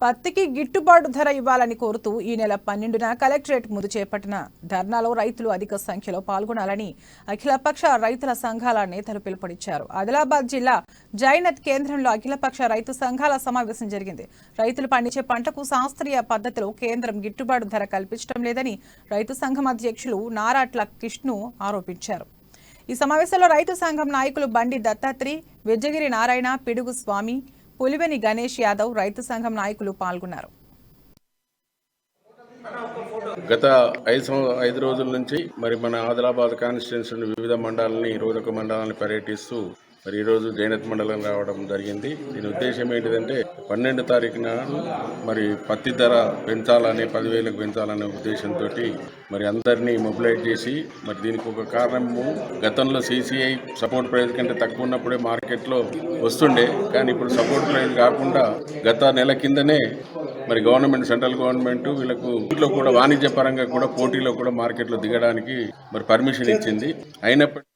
పత్తికి గిట్టుబాటు ధర ఇవ్వాలని కోరుతూ ఈ నెల 12న కలెక్టరేట్ ముందు చేపట్టిన ధర్నాలో రైతులు అధిక సంఖ్యలో పాల్గొనాలని అఖిలపక్ష రైతుల సంఘాల నేతలు పిలుపునిచ్చారు. ఆదిలాబాద్ జిల్లా జైనత్ కేంద్రంలో అఖిలపక్ష రైతు సంఘాల సమావేశం జరిగింది. రైతులు పండించే పంటకు శాస్త్రీయ పద్ధతిలో కేంద్రం గిట్టుబాటు ధర కల్పించడం లేదని రైతు సంఘం అధ్యక్షులు నారాట్ల కృష్ణు ఆరోపించారు. ఈ సమావేశంలో రైతు సంఘం నాయకులు బండి దత్తాత్రి, విజయగిరి నారాయణ, పిడుగు స్వామి, పులివెని గణేష్ యాదవ్, రైతు సంఘం నాయకులు పాల్గొన్నారు. గత 5 రోజుల నుంచి మన ఆదిలాబాద్ కాన్స్టిట్యున్సీ వివిధ మండలాన్ని రోజొక మండలాన్ని పర్యటిస్తూ ఈ రోజు జైనత్ మండలం రావడం జరిగింది. దీని ఉద్దేశం ఏంటిదంటే 12 తారీఖున పత్తి ధర పెంచాలని 10,000కు పెంచాలనే ఉద్దేశంతో అందరినీ మొబిలైజ్ చేసి దీనికి ఒక కారణము గతంలో CCI సపోర్ట్ ప్రైస్ కంటే తక్కువ ఉన్నప్పుడే మార్కెట్లో వస్తుండే. కానీ ఇప్పుడు సపోర్ట్ ప్రైస్ కాకుండా గత నెల కిందనే గవర్నమెంట్, సెంట్రల్ గవర్నమెంట్ వీళ్ళకు ఇంట్లో కూడా వాణిజ్య పరంగా కూడా పోటీలో కూడా మార్కెట్లో దిగడానికి పర్మిషన్ ఇచ్చింది. అయినప్పటికీ